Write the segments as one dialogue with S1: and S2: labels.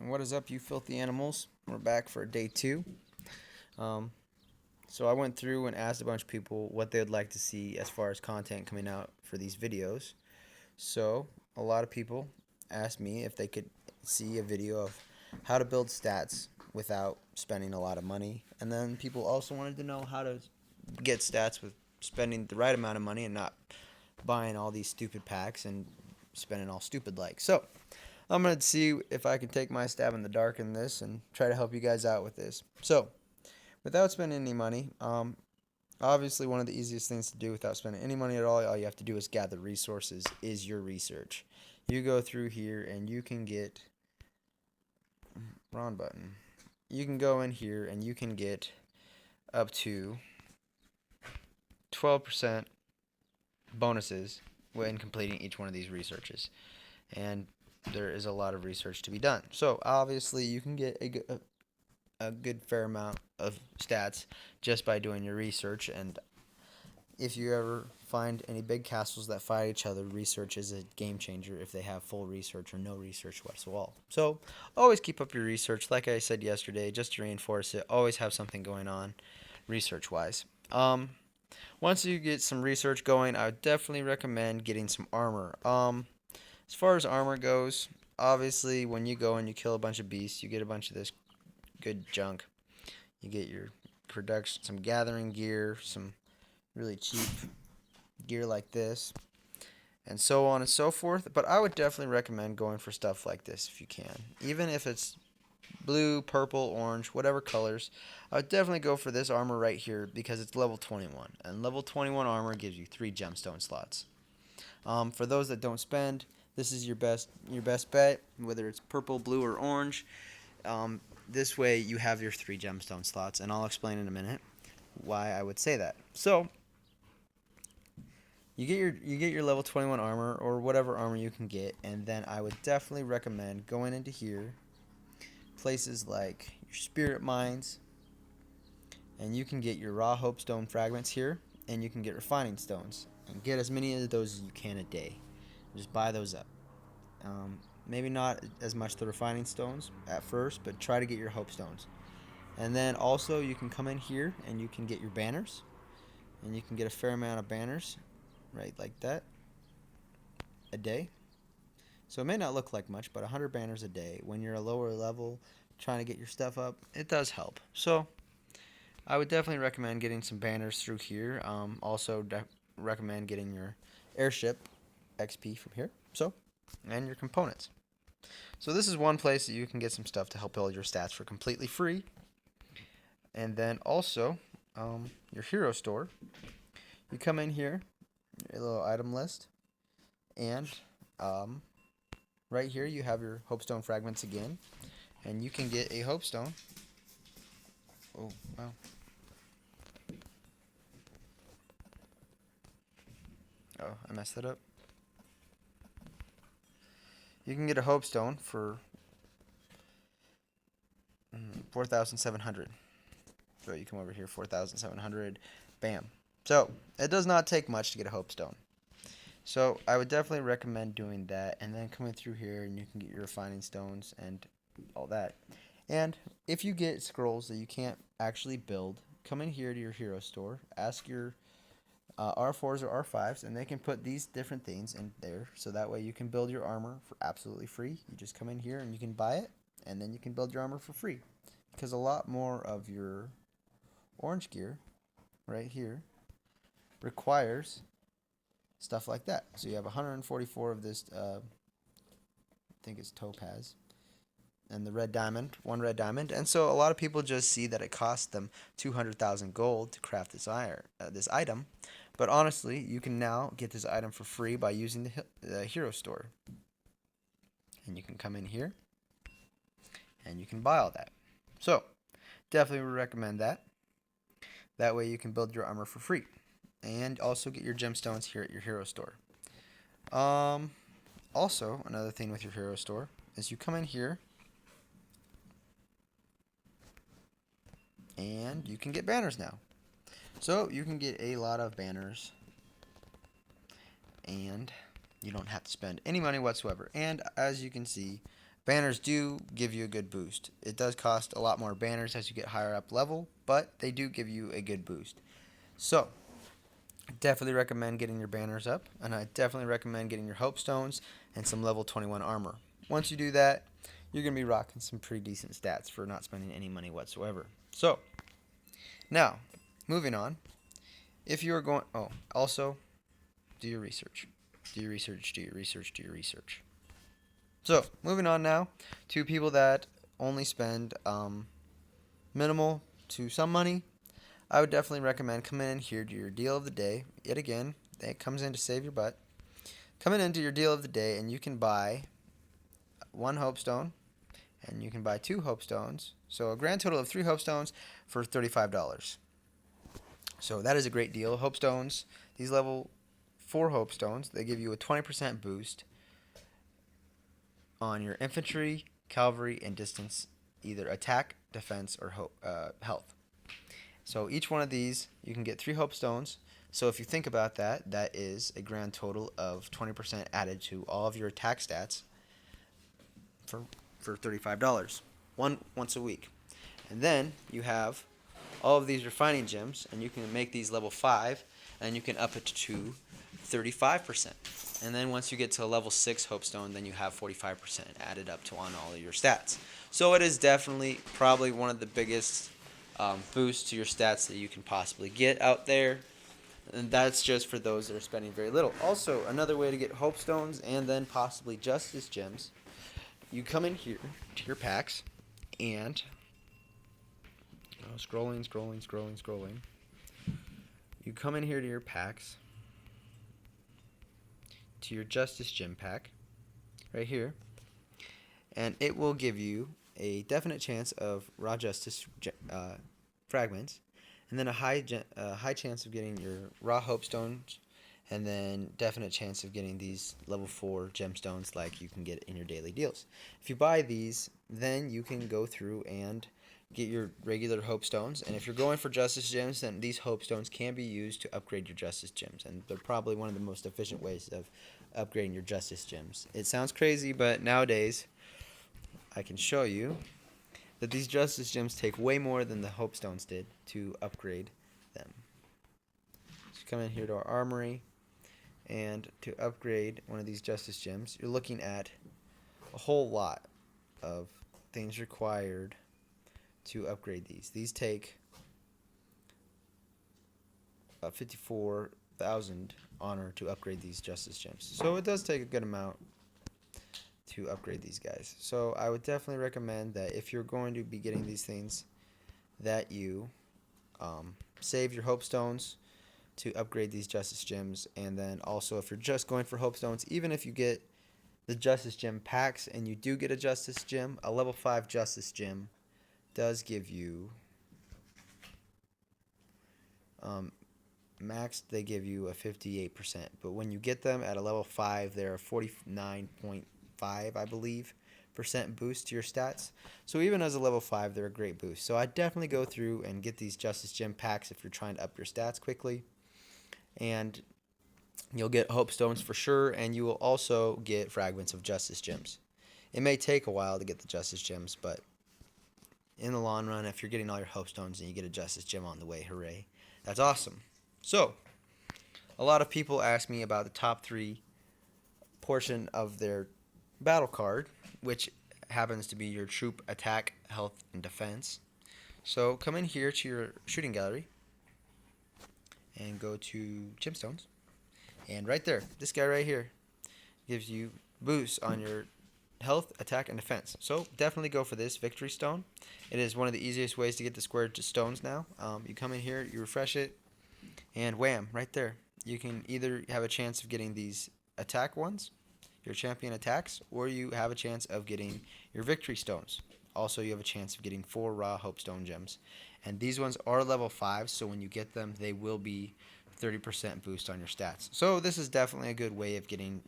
S1: What is up, you filthy animals? We're back for day two. Um, so I went through and asked a bunch of people what they would like to see as far as content coming out for these videos. So a lot of people asked me if they could see a video of how to build stats without spending a lot of money. And then people also wanted to know how to get stats with spending the right amount of money and not buying all these stupid packs and spending all stupid like. So I'm going to see if I can take my stab in the dark in this and try to help you guys out with this. So, without spending any money, obviously one of the easiest things to do without spending any money at all you have to do is gather resources, is your research. You go through here and you can get, wrong button, you can go in here and you can get up to 12% bonuses when completing each one of these researches. And there is a lot of research to be done. So obviously you can get a good fair amount of stats just by doing your research. And if you ever find any big castles that fight each other, research is a game changer if they have full research or no research whatsoever. So always keep up your research. Like I said yesterday, just to reinforce it, always have something going on research wise. Once you get some research going, I would definitely recommend getting some armor. As far as armor goes, obviously when you go and you kill a bunch of beasts, you get a bunch of this good junk. You get your production, some gathering gear, some really cheap gear like this, and so on and so forth. But I would definitely recommend going for stuff like this if you can. Even if it's blue, purple, orange, whatever colors, I would definitely go for this armor right here because it's level 21. And level 21 armor gives you 3 gemstone slots. For those that don't spend, this is your best bet, whether it's purple, blue, or orange. This way you have your 3 gemstone slots, and I'll explain in a minute why I would say that. So you get your level 21 armor or whatever armor you can get, and then I would definitely recommend going into here, places like your spirit mines, and you can get your raw hopestone fragments here, and you can get refining stones, and get as many of those as you can a day. Just buy those up. Maybe not as much the refining stones at first, but try to get your hope stones. And then also you can come in here and you can get your banners, and you can get a fair amount of banners, right, like that, a day. So it may not look like much, but 100 banners a day when you're a lower level trying to get your stuff up, it does help. So I would definitely recommend getting some banners through here. Also recommend getting your airship XP from here. So, and your components. So this is one place that you can get some stuff to help build your stats for completely free. And then also, your hero store. You come in here, a little item list, and right here you have your hopestone fragments again, and you can get a hopestone. Oh, wow. Oh, I messed that up. You can get a hopestone for 4,700. So you come over here, 4,700, bam. So it does not take much to get a hopestone. So I would definitely recommend doing that, and then coming through here and you can get your refining stones and all that. And if you get scrolls that you can't actually build, come in here to your hero store, ask your R4s or R5s, and they can put these different things in there, so that way you can build your armor for absolutely free. You just come in here and you can buy it, and then you can build your armor for free. Because a lot more of your orange gear right here requires stuff like that. So you have 144 of this, I think it's topaz, and the red diamond, one red diamond. And so a lot of people just see that it costs them 200,000 gold to craft this item. But honestly, you can now get this item for free by using the hero store. And you can come in here and you can buy all that. So definitely would recommend that. That way you can build your armor for free. And also get your gemstones here at your hero store. Also, another thing with your hero store is you come in here and you can get banners now. So you can get a lot of banners and you don't have to spend any money whatsoever. And as you can see, Banners do give you a good boost. It does cost a lot more banners as you get higher up level, but they do give you a good boost. So, definitely recommend getting your banners up, and I definitely recommend getting your hope stones and some level 21 armor. Once you do that, you're going to be rocking some pretty decent stats for not spending any money whatsoever. So, now, moving on. If you are going, also, do your research. Do your research, do your research, do your research. So, moving on now to people that only spend minimal to some money. I would definitely recommend coming in here to your deal of the day. Yet again, it comes in to save your butt. Coming into your deal of the day, and you can buy one hope stone, and you can buy 2 hope stones. So a grand total of 3 hope stones for $35. So that is a great deal. Hope stones, these level 4 hope stones, they give you a 20% boost on your infantry, cavalry, and distance, either attack, defense, or health. So each one of these, you can get 3 hope stones. So if you think about that, that is a grand total of 20% added to all of your attack stats for $35 once a week. And then you have all of these refining gems, and you can make these level 5, and you can up it to 35%. And then once you get to a level 6 hope stone, then you have 45% added up to on all of your stats. So it is definitely probably one of the biggest boosts to your stats that you can possibly get out there. And that's just for those that are spending very little. Also, another way to get hope stones and then possibly justice gems, you come in here to your packs and scrolling. You come in here to your packs, to your Justice Gem pack, right here, and it will give you a definite chance of raw Justice fragments, and then a high chance of getting your raw Hope Stones, and then definite chance of getting these level 4 gemstones like you can get in your daily deals. If you buy these, then you can go through and get your regular Hope Stones, and if you're going for Justice Gems, then these Hope Stones can be used to upgrade your Justice Gems, and they're probably one of the most efficient ways of upgrading your Justice Gems. It sounds crazy, but nowadays, I can show you that these Justice Gems take way more than the Hope Stones did to upgrade them. So come in here to our Armory, and to upgrade one of these Justice Gems, you're looking at a whole lot of things required to upgrade these. These take 54,000 honor to upgrade these Justice Gems. So it does take a good amount to upgrade these guys. So I would definitely recommend that if you're going to be getting these things, that you save your Hope Stones to upgrade these Justice Gems, and then also if you're just going for Hope Stones, even if you get the Justice Gem packs and you do get a Justice Gem, a level 5 Justice Gem does give you max, they give you a 58%, but when you get them at a level 5, they're a 49.5, I believe, percent boost to your stats. So even as a level 5, they're a great boost. So I definitely go through and get these Justice Gem packs if you're trying to up your stats quickly, and you'll get Hope Stones for sure, and you will also get fragments of Justice Gems. It may take a while to get the Justice Gems, but in the long run, if you're getting all your Hope Stones and you get a Justice Gem on the way, hooray. That's awesome. So, a lot of people ask me about the top 3 portion of their battle card, which happens to be your troop attack, health, and defense. So, come in here to your shooting gallery and go to gemstones. And right there, this guy right here gives you boosts on your health, attack, and defense. So definitely go for this victory stone. It is one of the easiest ways to get the square stones now. You come in here, you refresh it, and wham, right there. You can either have a chance of getting these attack ones, your champion attacks, or you have a chance of getting your victory stones. Also, you have a chance of getting 4 raw Hope Stone gems. And these ones are level 5, so when you get them, they will be 30% boost on your stats. So this is definitely a good way of getting,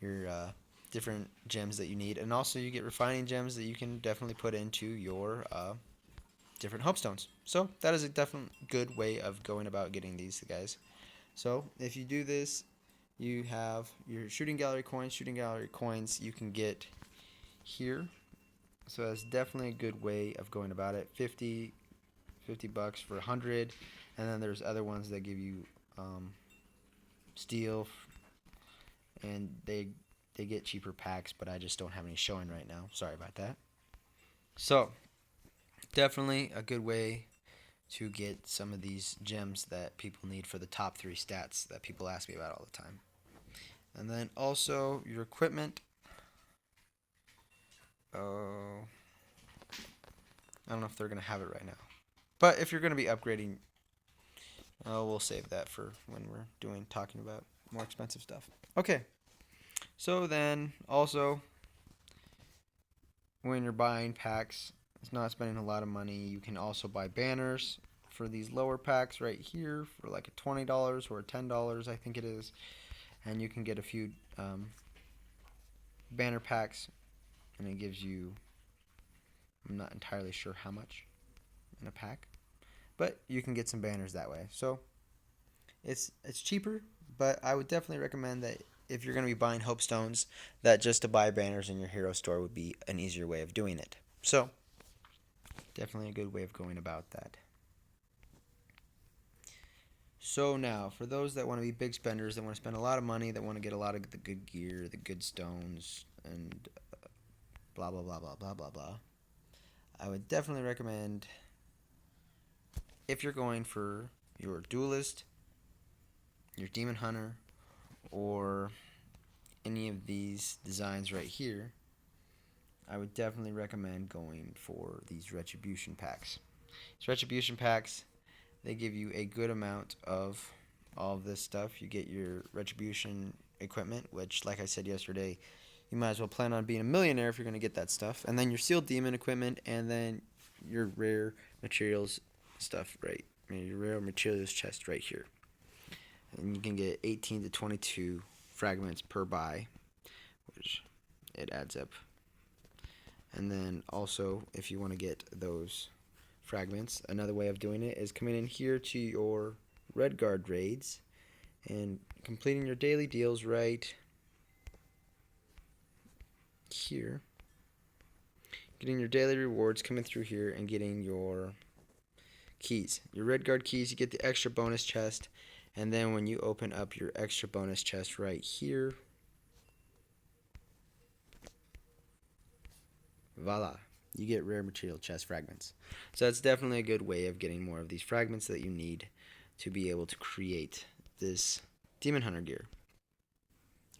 S1: your different gems that you need. And also you get refining gems that you can definitely put into your different Hope Stones. So that is a definite good way of going about getting these guys. So if you do this, you have your shooting gallery coins. Shooting gallery coins you can get here. So that's definitely a good way of going about it. 50 bucks for 100, and then there's other ones that give you steel, and they get cheaper packs, but I just don't have any showing right now. Sorry about that. So definitely a good way to get some of these gems that people need for the top 3 stats that people ask me about all the time. And then also your equipment. Oh, I don't know if they're going to have it right now. But if you're going to be upgrading, we'll save that for when we're talking about more expensive stuff. Okay. So then also when you're buying packs, it's not spending a lot of money. You can also buy banners for these lower packs right here for like a $20 or $10, I think it is. And you can get a few banner packs, and it gives you, I'm not entirely sure how much in a pack, but you can get some banners that way. So it's cheaper, but I would definitely recommend that if you're going to be buying hope stones, that just to buy banners in your hero store would be an easier way of doing it. So definitely a good way of going about that. So now, for those that want to be big spenders, that want to spend a lot of money, that want to get a lot of the good gear, the good stones, and blah, blah, blah, blah, blah, blah, blah, I would definitely recommend, if you're going for your duelist, your demon hunter, or any of these designs right here, I would definitely recommend going for these retribution packs. These retribution packs, they give you a good amount of all of this stuff. You get your retribution equipment, which, like I said yesterday, you might as well plan on being a millionaire if you're going to get that stuff. And then your sealed demon equipment, and then your rare materials stuff, right? Your rare materials chest right here. And you can get 18 to 22 fragments per buy, which it adds up. And then also, if you want to get those fragments, another way of doing it is coming in here to your red guard raids and completing your daily deals right here, getting your daily rewards, coming through here and getting your keys, your red guard keys. You get the extra bonus chest, and then when you open up your extra bonus chest right here, voila, you get rare material chest fragments. So that's definitely a good way of getting more of these fragments that you need to be able to create this demon hunter gear,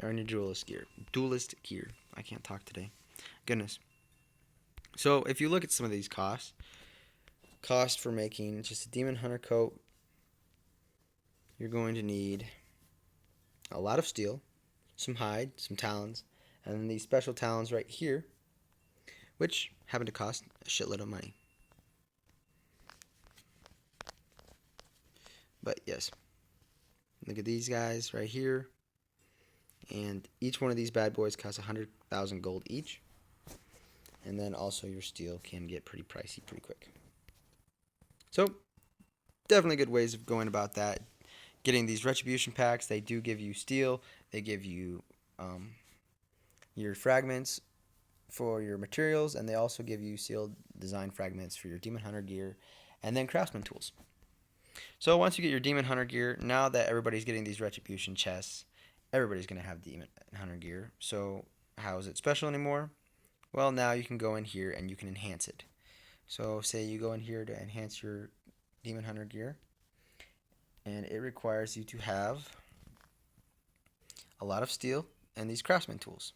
S1: or your duelist gear. I can't talk today, goodness. So if you look at some of these cost for making just a demon hunter coat, you're going to need a lot of steel, some hide, some talons, and then these special talons right here, which happen to cost a shitload of money. But yes, look at these guys right here, and each one of these bad boys costs 100,000 gold each, and then also your steel can get pretty pricey pretty quick. So definitely good ways of going about that. Getting these retribution packs, they do give you steel, they give you your fragments for your materials, and they also give you sealed design fragments for your demon hunter gear, and then craftsman tools. So once you get your demon hunter gear, now that everybody's getting these retribution chests, everybody's going to have demon hunter gear. So how is it special anymore? Well, now you can go in here and you can enhance it. So say you go in here to enhance your demon hunter gear, and it requires you to have a lot of steel and these craftsman tools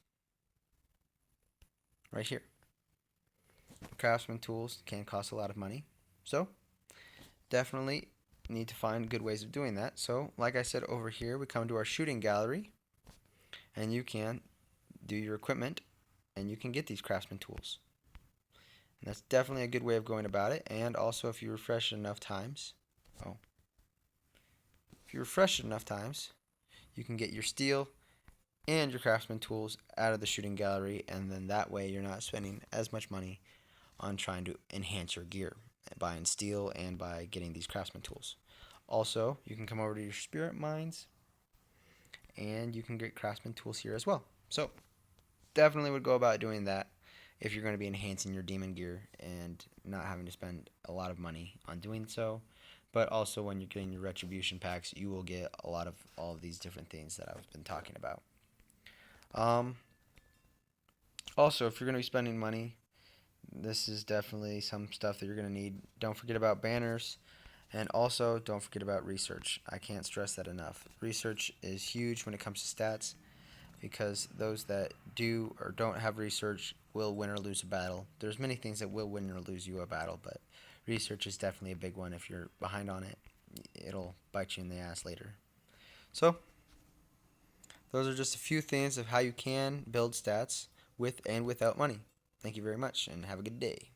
S1: right here. Craftsman tools can cost a lot of money, so definitely need to find good ways of doing that. So like I said, over here we come to our shooting gallery, and you can do your equipment and you can get these craftsman tools, and that's definitely a good way of going about it. And also, if you refresh it enough times, you can get your steel and your craftsman tools out of the shooting gallery, and then that way you're not spending as much money on trying to enhance your gear, buying steel and by getting these craftsman tools. Also, you can come over to your spirit mines and you can get craftsman tools here as well. So definitely would go about doing that. if you're going to be enhancing your demon gear and not having to spend a lot of money on doing so. But also when you're getting your retribution packs, you will get a lot of all of these different things that I've been talking about. Also, if you're going to be spending money, this is definitely some stuff that you're going to need. Don't forget about banners, and also don't forget about research. I can't stress that enough. Research is huge when it comes to stats, because those that do or don't have research will win or lose a battle. There's many things that will win or lose you a battle, but research is definitely a big one. If you're behind on it, it'll bite you in the ass later. So, those are just a few things of how you can build stats with and without money. Thank you very much, and have a good day.